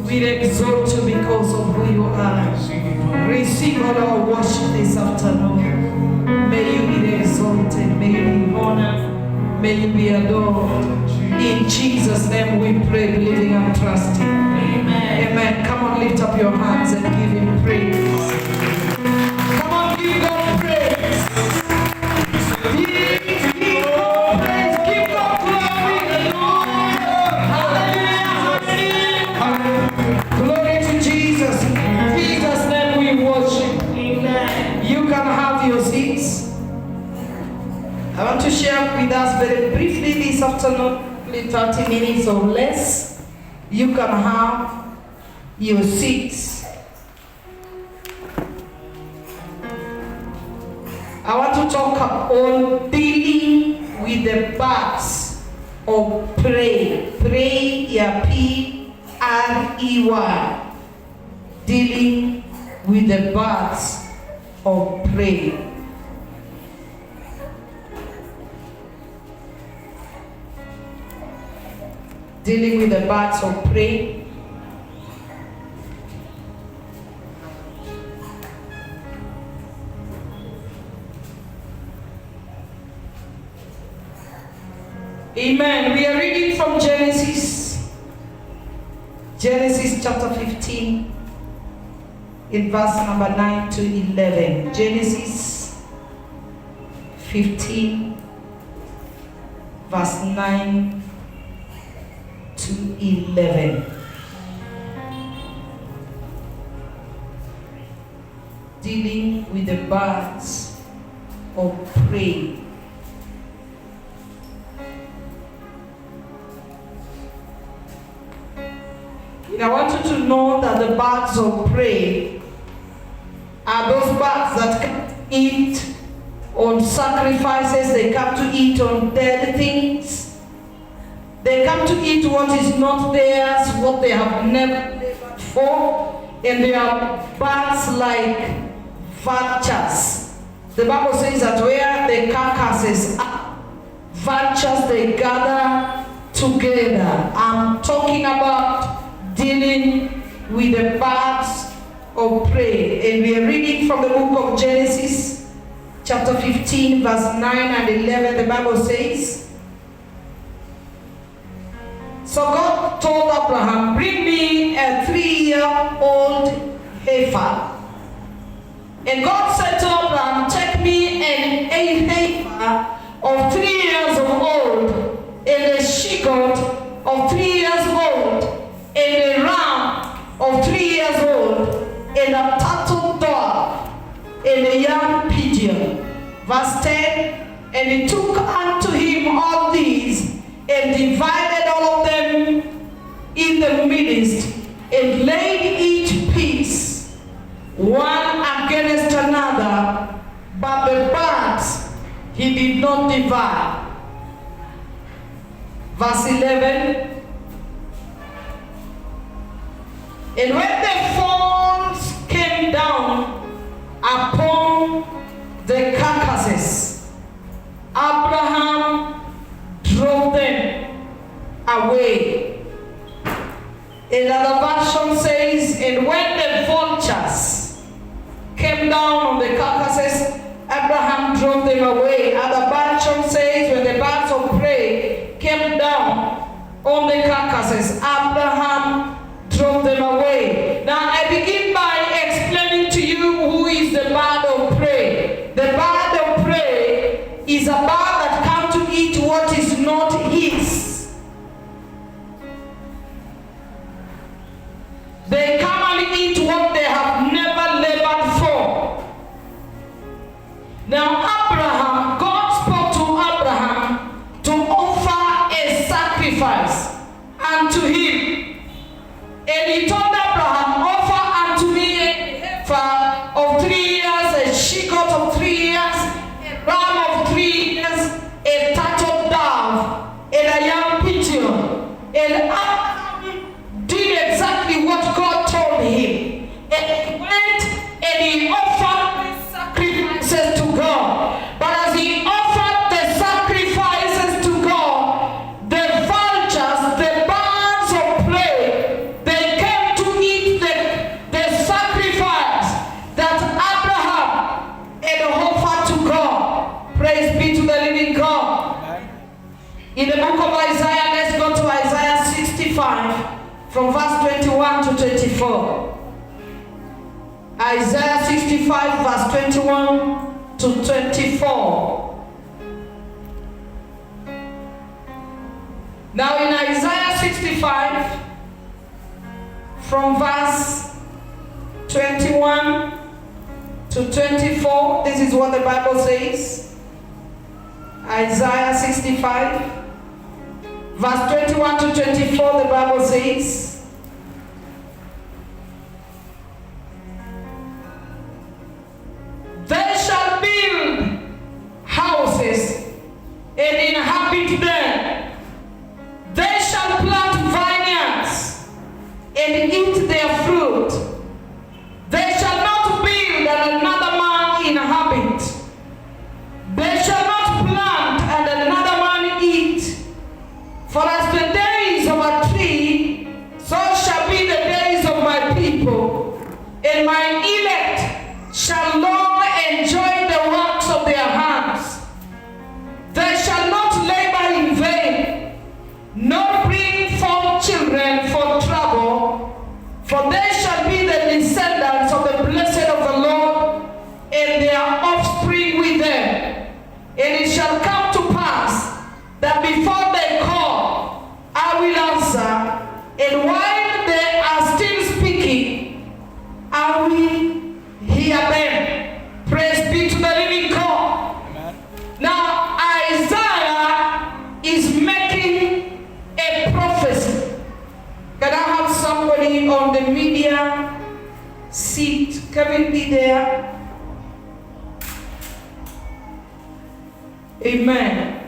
We exalt you because of who you are. Receive all our worship this afternoon. May you be exalted, may you be honored, may you be adored. In Jesus' name we pray, believing and trusting. Amen. Amen. Come on, lift up your hands and give him praise. Come on, give God praise. Give God praise. Give God glory. Hallelujah. Glory to Jesus. In Jesus' name we worship. Amen. You can have your seats. I want to share with us very briefly this afternoon, 30 minutes or less. You can have your seats. I want to talk on dealing with the parts of pray. Pray, P-R-E-Y. Dealing with the parts of pray. Dealing with the parts of pray. Amen. We are reading from Genesis chapter 15, in verse number 9 to 11. Genesis 15, verse 9 to 11. Dealing with the birds of prey. I want you to know that the birds of prey are those birds that come to eat on sacrifices, they come to eat on dead things. They come to eat what is not theirs, what they have never labored for, and they are birds like vultures. The Bible says that where the carcasses are, vultures they gather together. I'm talking about dealing with the birds of prey. And we are reading from the book of Genesis, chapter 15, verse 9 and 11. The Bible says, so God told Abraham, bring me a 3-year-old heifer. And God said to Abraham, take me a heifer of 3 years old, and a she-goat of 3 years old, and a ram of 3 years old, and a turtle dove, and a young pigeon. Verse 10, and he took unto him all these, and divided all of them in the midst, and laid each piece one against another, but the birds he did not divide. Verse 11, and when the fawns came down upon the carcasses, Abraham drove them away. Another version says, and when the vultures came down on the carcasses, Abraham drove them away. Other version says, when the birds of prey came down on the carcasses, Abraham drove them away. Now I begin by explaining to you who is the bird of prey. The bird of prey is a bird that comes to eat what is not his. They come and eat what they have never labored for. Now Abraham, God spoke to Abraham to offer a sacrifice unto him. And he told Abraham, offer unto me a heifer of 3 years, a she-goat of 3 years, a ram of 3 years, a turtle dove, and a young pigeon. And Abraham did exactly what God told him. And he went and he offered the sacrifices to God. But as he offered the sacrifices to God, the vultures, the birds of prey, they came to 65 from verse 21 to 24. Isaiah 65 verse 21 to 24. Now in Isaiah 65 from verse 21 to 24, this is what the Bible says. Isaiah 65 verse 21 to 24, the Bible says, they shall build houses and inhabit them. They shall plant vineyards and eat their fruit. They shall not build and another man inhabit. They shall not plant and another man eat. For as the days of a tree, so shall be the days of my people, and my elect shall long enjoy the works of their hands. They shall not labor in vain, nor bring forth children for trouble, for they shall be the descendants of the blessed of the Lord, and their offspring with them. And it shall come to pass that before they call, I will answer, and while they are still speaking, I will hear them. Praise be to the living God. Amen. Now Isaiah is making a prophecy. Can I have somebody on the media seat? Can we be there? Amen.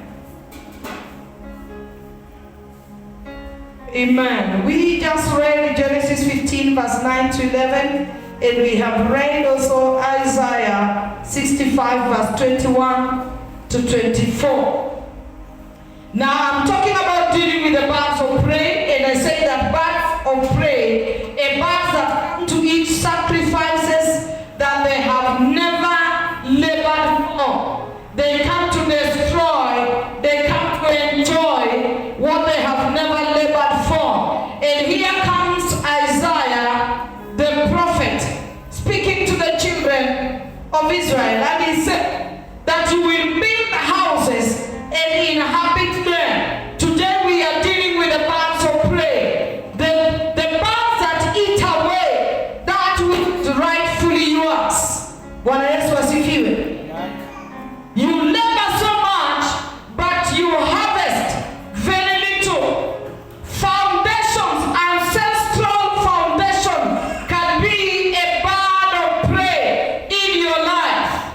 Amen. We just read Genesis 15 verse 9 to 11. And we have read also Isaiah 65 verse 21 to 24. Now I'm talking about dealing with the birds of prey, and I say that birds of prey, a birds that come to eat sacrifices that they have never labored for. They come to destroy, they come to enjoy what they have never labored for. And here comes Isaiah, the prophet, speaking to the children of Israel, and he said that you will build houses and inhabit them. Today we are dealing with the birds of prey, the birds that eat away that which is rightfully yours. Bwana Yesu asifiwe. You labor so much, but you harvest very little. Foundations, ancestral foundation, can be a bird of prey in your life.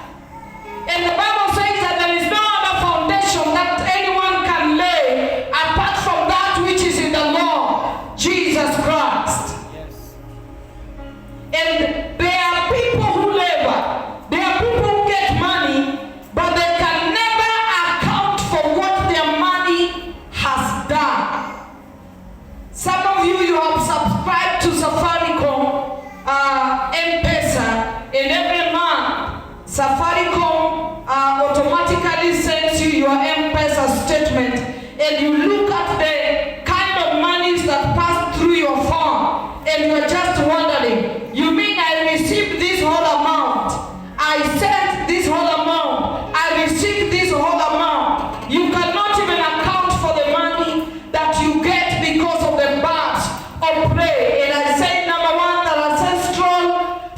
And the Bible says that there is no other foundation that anyone can lay apart from that which is in the Lord, Jesus Christ. Yes. And there are people who labor. There are people who get money, but they can never account for what their money has done. Some of you have subscribed to Safaricom, M-Pesa, and every month Safaricom automatically sends you your M-Pesa statement, and you look at the kind of monies that pass through your phone, and you are just wondering, you mean I received this whole amount? I sent this whole amount. I received this whole amount. You cannot even account for the money that you get because of the birds of prey. And I say, number one, the ancestral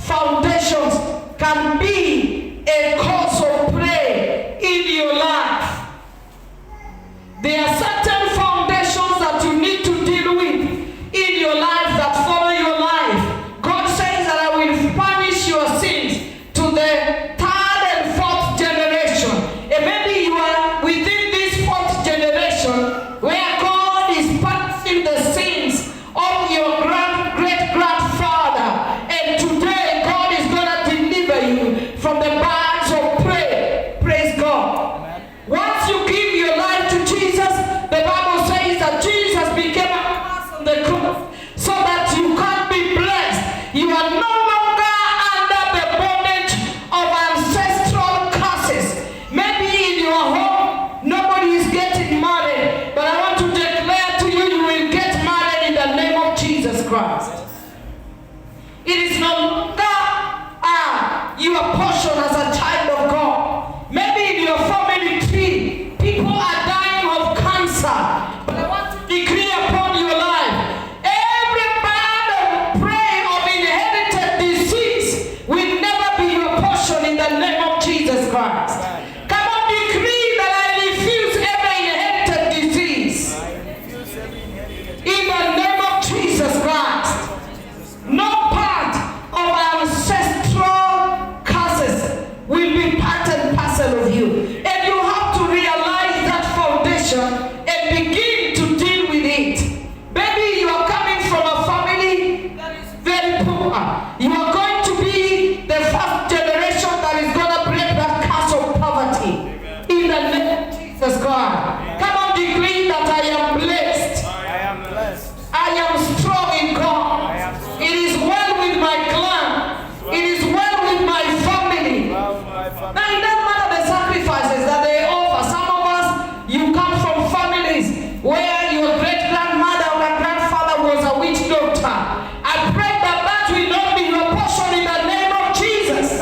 You are going to be the first generation that is going to break that curse of poverty. In the name of Jesus God. Come on, decree that I am blessed. I am blessed. I am strong in God. It is well with my clan. It is well with my family. Now it doesn't matter the sacrifices that they offer. Some of us, you come from families where your great-grandmother or grandfather was a witch doctor. I pray that that will not be your portion in the name of Jesus.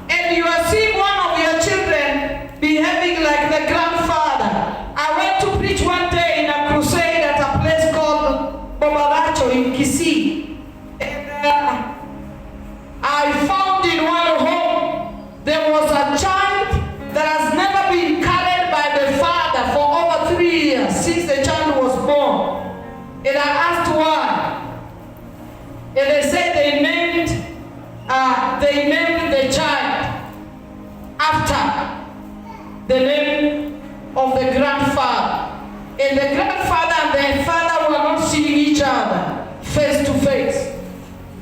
And you are seeing one of your children behaving like the grandfather. I went to preach one day in a crusade at a place called Bomaracho in Kisii. And I found in one home there was a child that has never been carried by the father for over 3 years since the child was born. And I asked why. And they said they named the child after the name of the grandfather. And the grandfather and the father were not seeing each other face to face.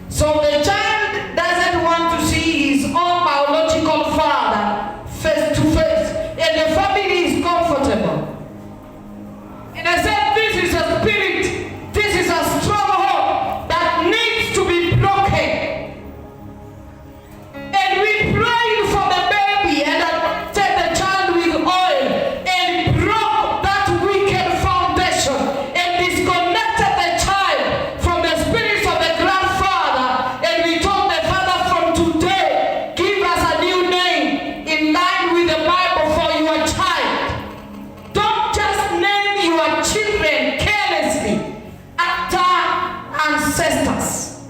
So the child doesn't want to see his own biological father face to face. And the family is comfortable. And I said, this is a spirit, this is a stronghold that needs to be broken. And we prayed for the baby and anointed the child with oil and broke that wicked foundation and disconnected the child from the spirits of the grandfather. And we told the father, from today, give us a new name in line with the Bible for your child. Don't just name your children carelessly after ancestors.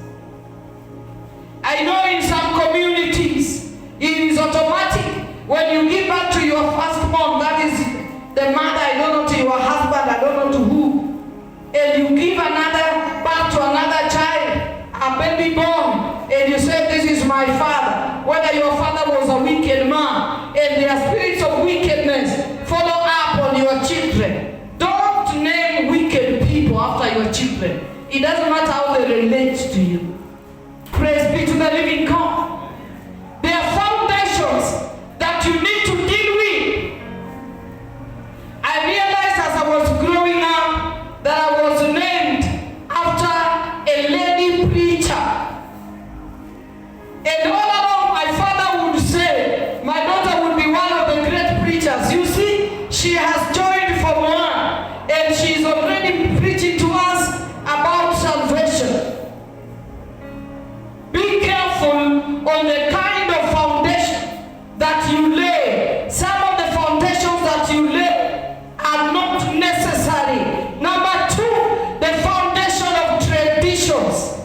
I know in some communities it is automatic. When you give birth to your firstborn, that is the mother, I don't know, to your husband, I don't know to who, and you give another birth to another child, a baby born, and you say, this is my father. Whether your father was a wicked man, and their spirits of wickedness follow up on your children. Don't name wicked people after your children. It doesn't matter how they relate to you. Praise be to the living God. There are foundations that you need to deal with. I realized as I was growing up that I was named after a lady preacher. And all along my father would say, my daughter would be one of the great preachers. You see, she has joined from one, and she's already preaching to us about salvation. Be careful on the kind of foundation that you lay. Some of the foundations that you lay are not necessary. Number two, the foundation of traditions.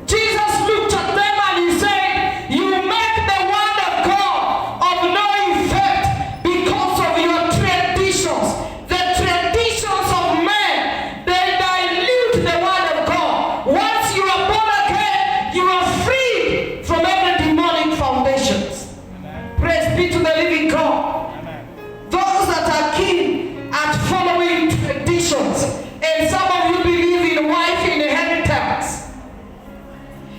Jesus looked at them and he said, you make the word of God of no effect because of your traditions. The traditions of men, they dilute the word of God. Once you are born again, you are free from every demonic foundations. Amen. Praise be to the living God. Amen. Those that are keen at following traditions, and some of you believe in wife inheritance.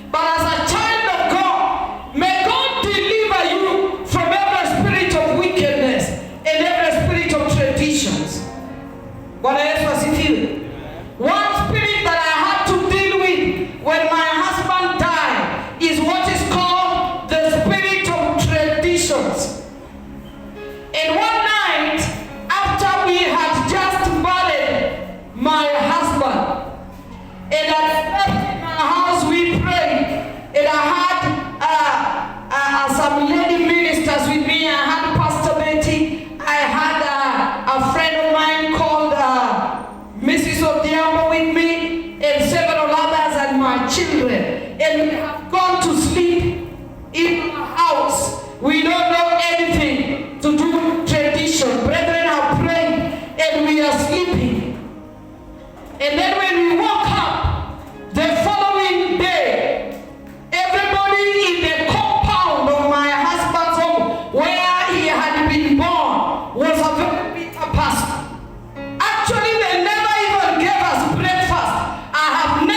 But as a child of God, may God deliver you from every spirit of wickedness and every spirit of traditions. Bwana Yesu asifiwe. One spirit that I had to deal with when my husband died is what is called the spirit of traditions. And one night, after we had just buried my husband, and I slept in my house, we prayed, and I had some lady ministers with me. I had Pastor Betty, I had a friend of mine called Mrs. Odiambo with me, and several others, and my children. And we have gone to sleep in our house. We don't know anything to do with tradition. Brethren are praying, and we are sleeping. And then when we woke up, the following day, everybody in the compound of my husband's home, where he had been born, was a very bitter person. Actually, they never even gave us breakfast. I have never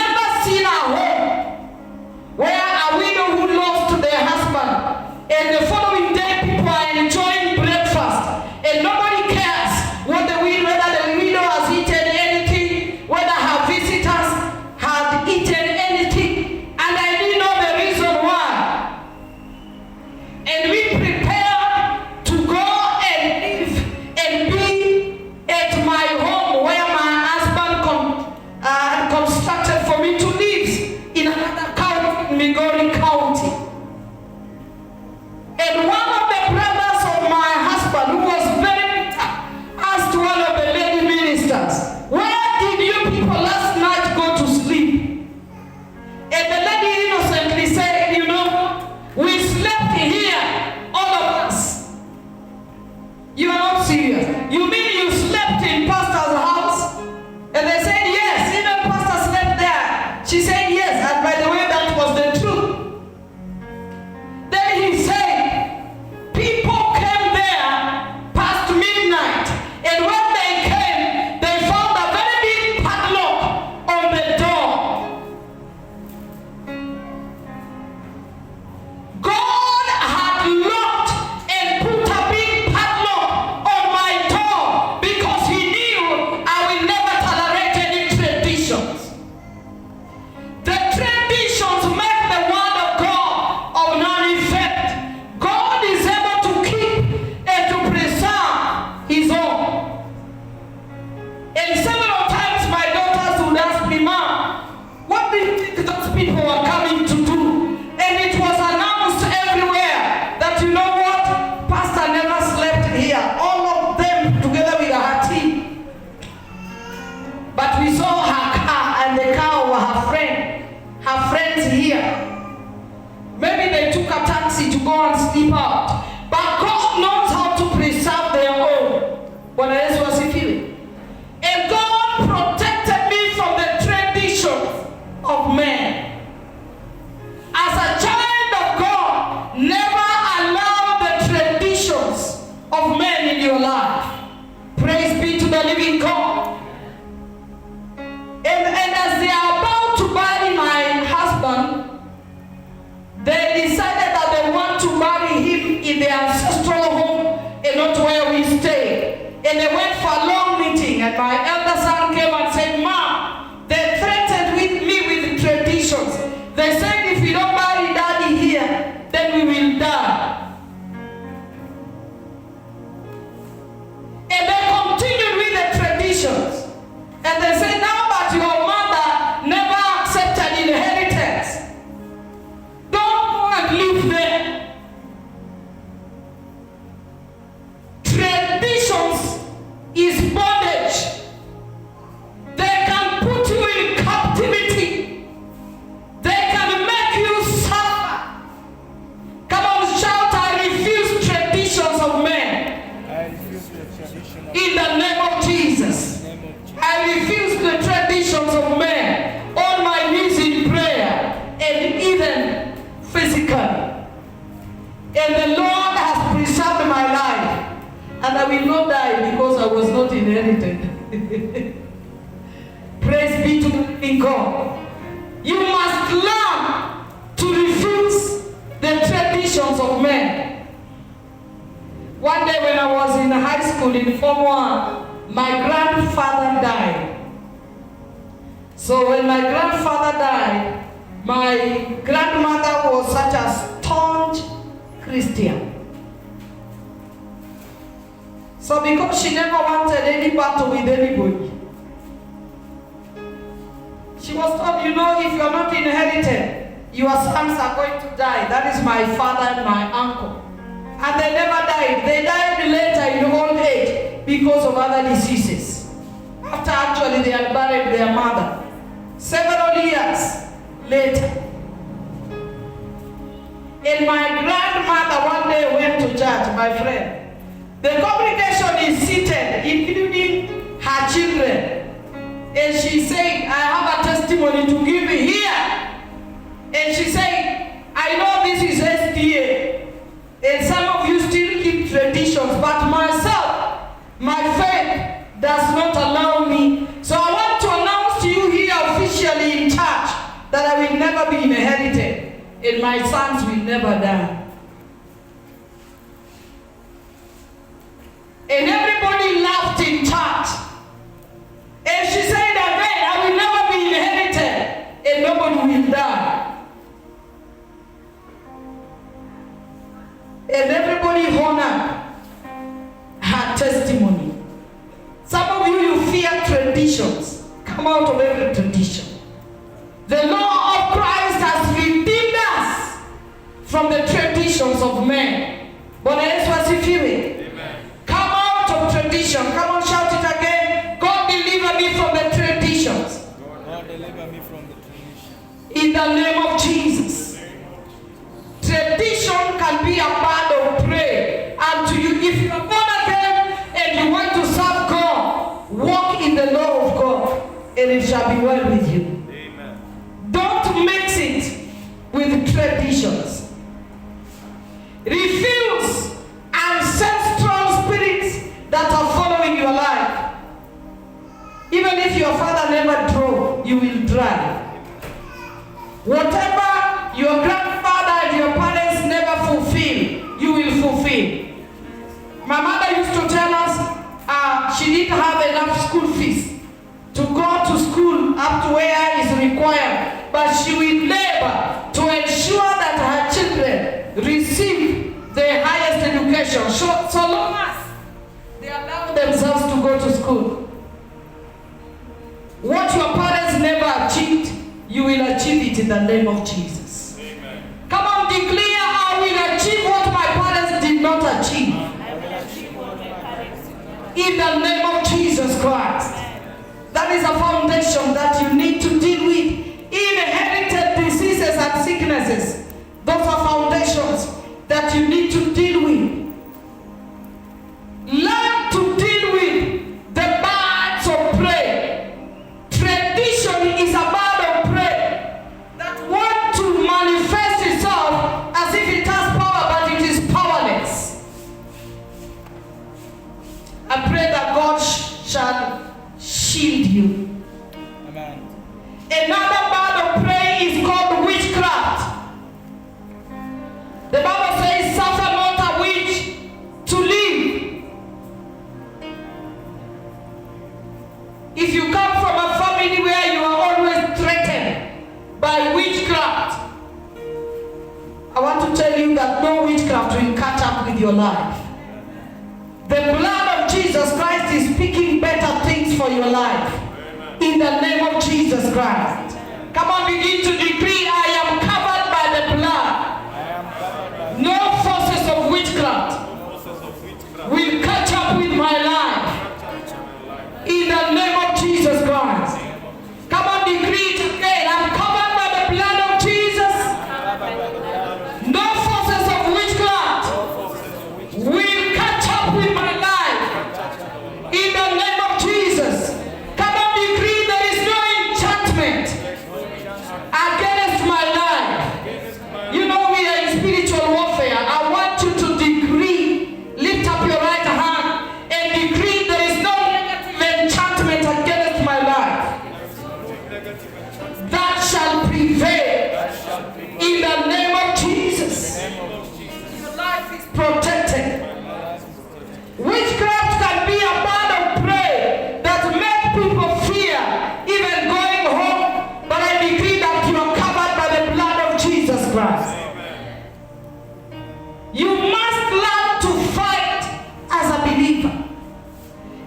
Maybe they took a taxi to go and sleep out. But God knows how to preserve their own. Bwana Yesu asifiwe. And God protected me from the traditions of men. As a child of God, never allow the traditions of men in your life. Praise be to the living God. And as they are about to bury my husband, they decided that they want to bury him in their ancestral home and not where we stay. And they went for a long meeting, and my elder son came and said, Mom, they threatened with me with traditions. They said if we don't bury daddy here, then we will die. And they continued with the traditions. And they said, now that your mother never accepted inheritance, don't go and live there. Traditions is bondage. They can put you in captivity. They can make you suffer. Come on, shout, I refuse traditions of men. I refuse the tradition of In the name of Jesus. I refuse the traditions of men on my knees in prayer and even physically. And the Lord has preserved my life, and I will not die because I was not inherited. Praise be to the living God. You must learn to refuse the traditions of men. One day when I was in high school in Form 1, my grandfather died. So when my grandfather died, my grandmother was such a staunch Christian. So because she never wanted any battle with anybody, she was told, you know, if you are not inherited, your sons are going to die. That is my father and my uncle. And they never died. They died later in old age because of other diseases. After actually they had buried their mother. Several years later. And my grandmother one day went to church, my friend. The congregation is seated, including her children. And she said, I have a testimony to give you here. And she said, I know this is SDA. And some of you still keep traditions, but myself, my faith does not allow me. So I want to announce to you here officially in church that I will never be inherited, and my sons will never die. And everybody laughed in church. And she said again, I will never be inherited, and nobody will die. And everybody honored her testimony. Some of you, you fear traditions. Come out of every tradition. The law of Christ has redeemed us from the traditions of men. Bwana Yesu asifiwe. Come out of tradition. Come on, shout it again. God deliver me from the traditions. God deliver me from the tradition. In the name of Jesus. Tradition can be a band of prayer unto you. If you are born again and you want to serve God, walk in the law of God, and it shall be well with you. Amen. Don't mix it with traditions. Refuse ancestral spirits that are following your life. Even if your father never drove, you will drive. Whatever your grandfather and your parents never fulfill, you will fulfill. My mother used to tell us she didn't have enough school fees to go to school up to where is required, but she will labor to ensure that her children receive the highest education, so long as they allow themselves to go to school. What your parents never achieved, you will achieve it in the name of Jesus. Amen. Come on, declare, I will achieve what my parents did not achieve. I will achieve what my parents did not achieve. In the name of Jesus Christ. That is a foundation that you need to deal with. Inherited diseases and sicknesses. Those are shield you. Amen. Another bad of prey is called witchcraft. The Bible says, suffer not a witch to live. If you come from a family where you are always threatened by witchcraft, I want to tell you that no witchcraft will catch up with your life. The blood of Jesus Christ is speaking better things for your life. In the name of Jesus Christ. Come on, begin to decree, I am covered by the blood. No forces of witchcraft will catch up with my life. In the name of Jesus Christ. Come on, decree it again. I'm covered by the blood of Jesus. No forces of witchcraft will catch up with my life. In the name of Jesus. Come on, decree there is no enchantment against my life. You know we are in spiritual warfare. I want you to decree. Lift up your right hand and decree there is no negative enchantment against my life. That shall prevail. In the name of Jesus. Your life is protected. Witchcraft can be a band of prey that make people fear even going home. But I decree that you are covered by the blood of Jesus Christ. You must learn to fight as a believer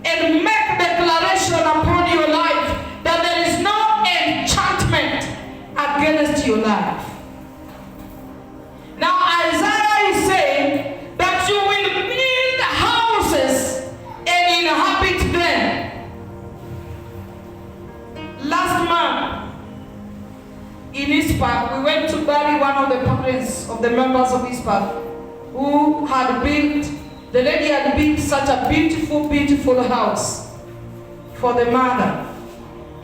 and make declaration upon your life that there is no enchantment against your life. Now Isaiah is saying that you will build houses and inhabit them. Last month in ISPAC, we went to bury one of the parents of the members of ISPAC who had built, the lady had built such a beautiful, beautiful house for the mother.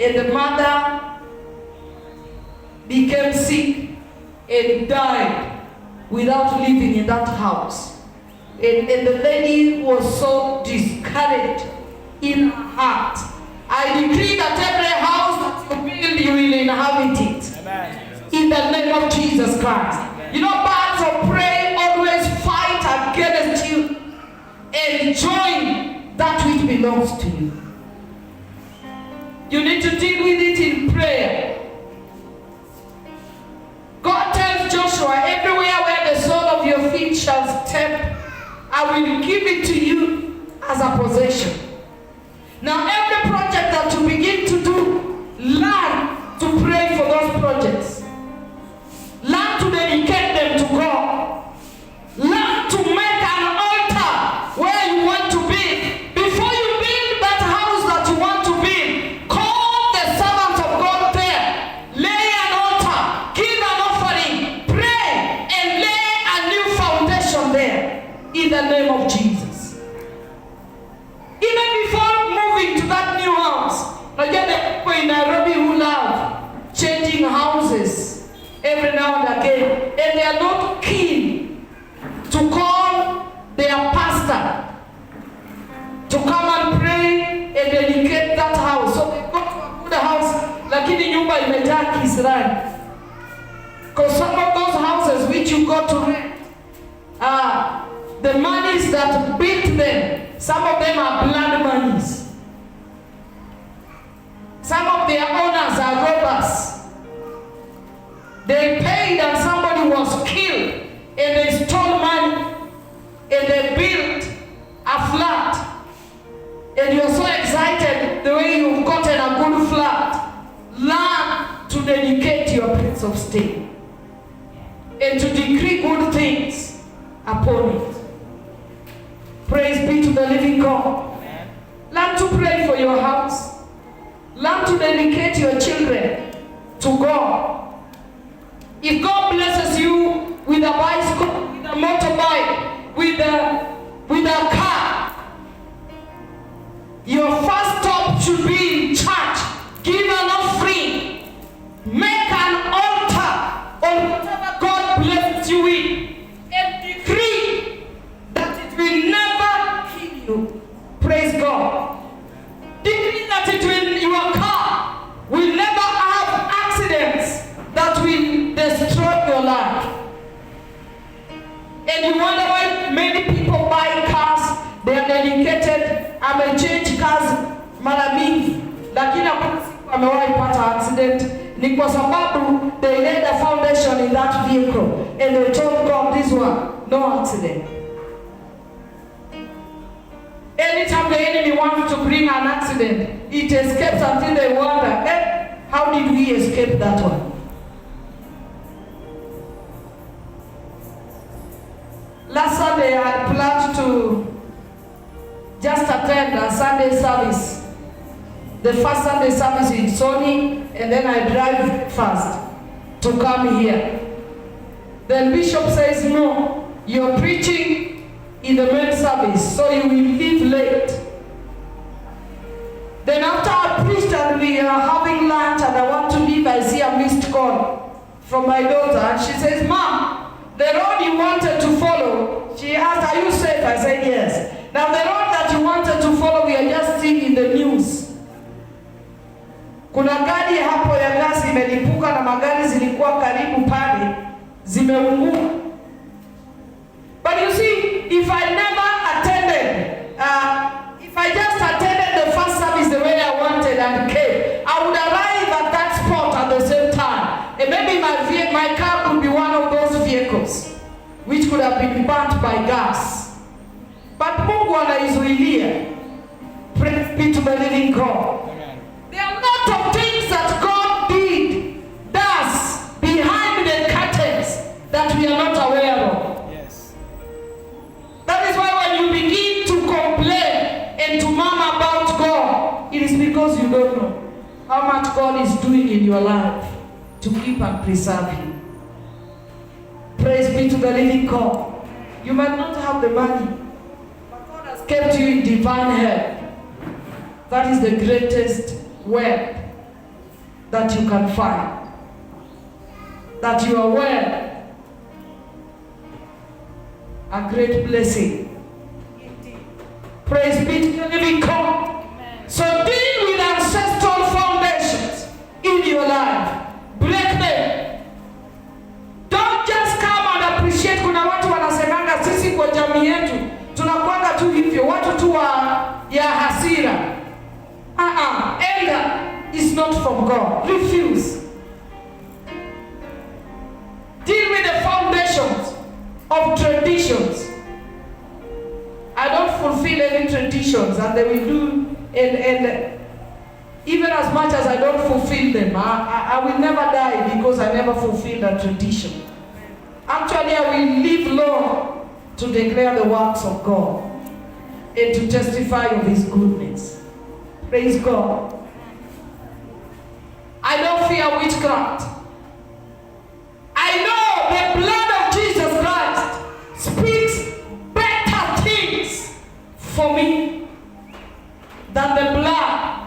And the mother became sick and died without living in that house. And the lady was so discouraged in her heart. I decree that every house that you build, you will inhabit it. Amen. In the name of Jesus Christ. Amen. You know, birds of prey always fight against you and join that which belongs to you. You need to deal with it in prayer. God tells Joshua, everywhere where the sole of your feet shall step, I will give it to you as a possession. Now every project that you begin to do, learn to pray for those projects. Learn to dedicate them to God. Learn to make an altar where you want to be. Before you build that house that you want to build, call the servants of God there. Lay an altar, give an offering, pray, and lay a new foundation there. In the name of Jesus. Even before moving to that new house, again, the people in Nairobi who love changing houses every now and again, and they are not keen to call their pastor to come and pray and dedicate that house. So they go to a good house, lakini nyumba imejaa kisirani. Because some of those houses which you go to rent, the monies that built them, some of them are blood monies. Some of their owners are robbers. They paid and somebody was killed and they stole money and they built a flat. And you're so excited the way you've gotten a good flat. Learn to dedicate your place of stay and to decree good things upon it. Praise be to the living God. Amen. Learn to pray for your house. Learn to dedicate your children to God. If God blesses you with a bicycle, with a motorbike, with a car, your first stop should be in church. Give an offering. Make an altar on whatever God blesses you with. And decree that it will never kill you. Praise God. Decree that you lakini hakuna siku amewahi pata accident. Ni kwa sababu they laid a foundation in that vehicle and they told God this one, no accident. Anytime the enemy wants to bring an accident, it escapes until they wonder, how did we escape that one? Last Sunday I had planned to just attend a Sunday service. The first Sunday service in Sony, and then I drive fast to come here. Then Bishop says, no, you're preaching in the main service, so you will leave late. Then after I preached and we are having lunch and I want to leave, I see a missed call from my daughter, and she says, Mom, the road you wanted to follow, she asked, are you safe? I said, yes. Now the road that you wanted to follow, we are just seeing in the news. Kuna gari hapo ya gasi imelipuka na magari zilikuwa karibu pale zimeungua. But you see, if I never attended, if I just attended the first service the way I wanted and came, I would arrive at that spot at the same time. And maybe my car could be one of those vehicles which could have been burnt by gas. But Mungu anaizuilia. Praise be to the living God. There are a lot of things that God does behind the curtains that we are not aware of. Yes. That is why when you begin to complain and to murmur about God, it is because you don't know how much God is doing in your life to keep and preserve you. Praise be to the living God. You might not have the money, but God has kept you in divine health. That is the greatest wealth that you can find. That you are well. A great blessing. Praise be to the living God. So deal with ancestral foundations in your life. Break them. Don't just come and appreciate. Kuna watu wanasemanga sisi kwa jamii yetu tunakwanga tu hivyo, watu tu ya hasira. Anger is not from God. Refuse. Deal with the foundations of traditions. I don't fulfill any traditions, and they will do, and even as much as I don't fulfill them, I will never die because I never fulfilled a tradition. Actually, I will live long to declare the works of God and to testify of His goodness. Praise God. I don't fear witchcraft. I know the blood of Jesus Christ speaks better things for me than the blood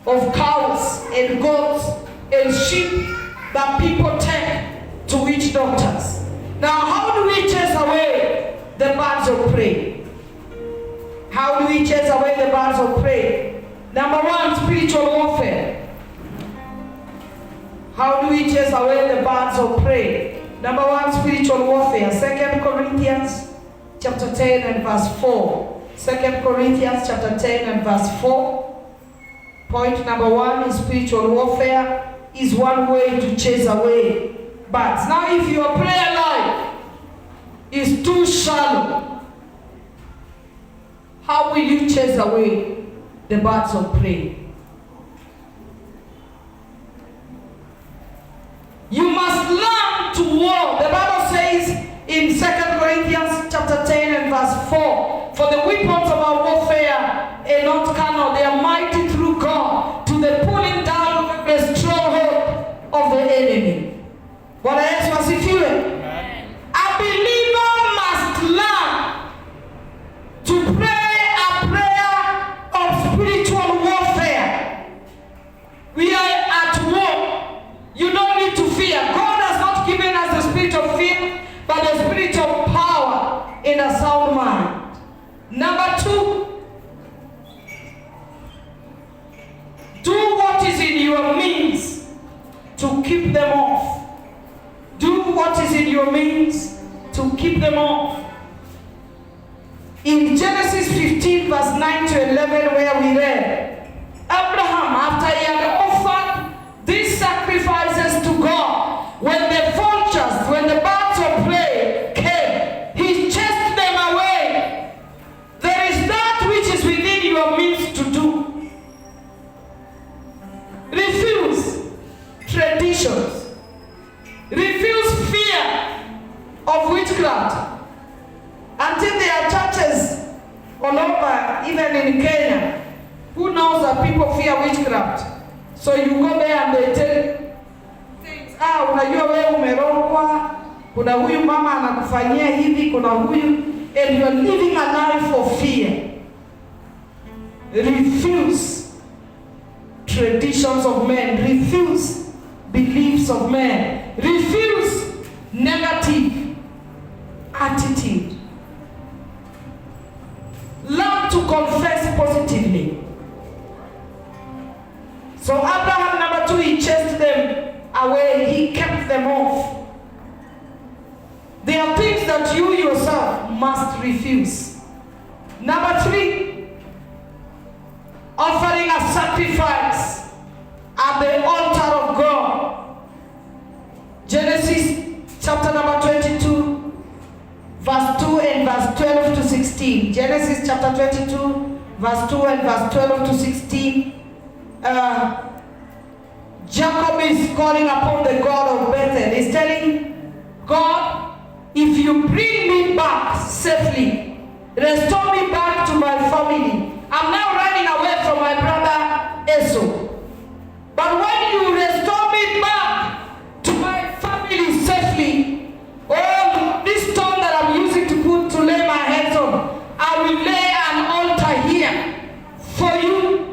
of cows and goats and sheep that people take to witch doctors. Now, how do we chase away the birds of prey? How do we chase away the birds of prey? Number one, spiritual warfare. How do we chase away the birds of prey? Number one, spiritual warfare. 2 Corinthians chapter 10 and verse 4. 2 Corinthians chapter 10 and verse 4. Point number one is spiritual warfare is one way to chase away birds. Now, if your prayer life is too shallow, how will you chase away the birds of prey? You must learn to war. The Bible says in 2 Corinthians chapter 10 and verse 4, for the weapons of our warfare are not carnal, they are mighty through God to the pulling down of the stronghold of the enemy. Bwana Yesu asifiwe. A believer must learn to pray a prayer of spiritual warfare. We are at war. You don't need to fear. God has not given us the spirit of fear, but the spirit of power in a sound mind. Number two, do what is in your means to keep them off. Do what is in your means to keep them off. In Genesis 15 verse 9 to 11 where we read, a refuse traditions, refuse fear of witchcraft. Until there are churches all over, even in Kenya, who knows that people fear witchcraft. So you go there and they tell things, unajua wewe umerogwa, kuna huyu mama anakufanyia hivi, kuna huyu, and you are living a life of fear. Refuse traditions of men, refuse beliefs of men, refuse negative attitude. Learn to confess positively. So Abraham, number 2, he chased them away. He kept them off. There are things that you yourself must refuse. Number 3, offering a sacrifice at the altar of God. Genesis chapter number 22, verse 2 and verse 12 to 16. Genesis chapter 22, verse 2 and verse 12 to 16. Jacob is calling upon the God of Bethel. He's telling God, if you bring me back safely, restore me back to my family. I'm now running away from my brother Esau. But when you restore me back to my family safely, oh, this stone that I'm using to lay my hands on, I will lay an altar here for you.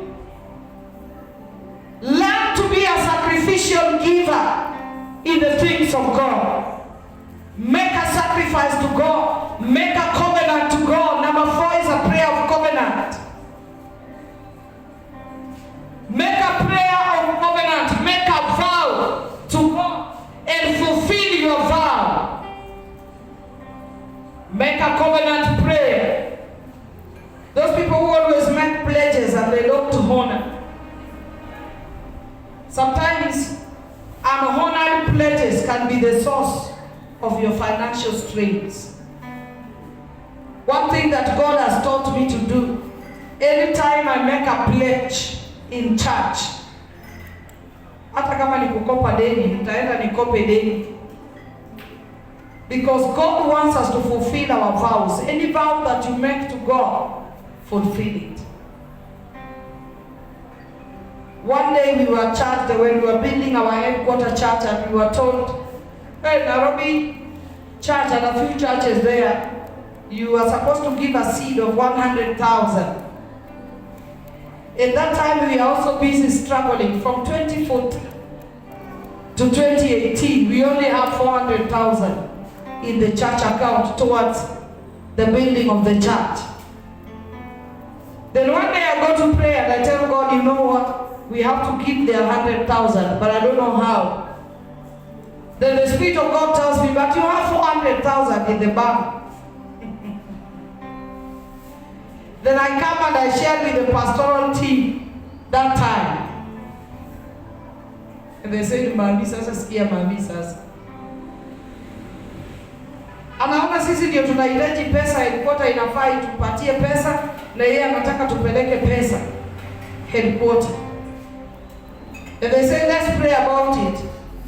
Learn to be a sacrificial giver in the things of God. Make a sacrifice to God. Make a covenant to God. Number 4 is a prayer of covenant. Make a prayer of covenant. Make a vow to God and fulfill your vow. Make a covenant prayer. Those people who always make pledges and they look to honor. Sometimes unhonored pledges can be the source of your financial strains. One thing that God has taught me to do, anytime I make a pledge in church, hata kama ni kukopa deni, nitaenda nikope deni. Because God wants us to fulfill our vows. Any vow that you make to God, fulfill it. One day we were charged when we were building our headquarter church, and we were told, hey, Nairobi church and a few churches there, you are supposed to give a seed of 100,000. At that time we were also busy struggling. From 2014 to 2018, we only have 400,000 in the church account towards the building of the church. Then one day I go to pray and I tell God, you know what? We have to give the 100,000, but I don't know how. Then the Spirit of God tells me, but you have 400,000 in the bank. Then I come and I share with the pastoral team that time. And they said, Mami, sasa sikia Mami sasa. Anaona sisi ndio tunahitaji pesa, headquarter inafaa itupatie pesa, na yeye anataka tupeleke pesa headquarter. And they say, let's pray about it.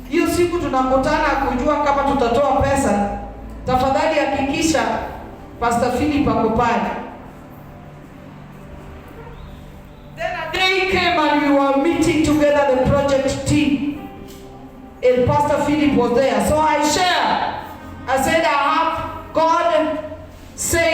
Hiyo siku tunakutana kujua kama tutatoa pesa, tafadhali hakikisha Pastor Philip ako pale. Then a day came and we were meeting together, the project team, and Pastor Philip was there. So I shared. I said, I have God say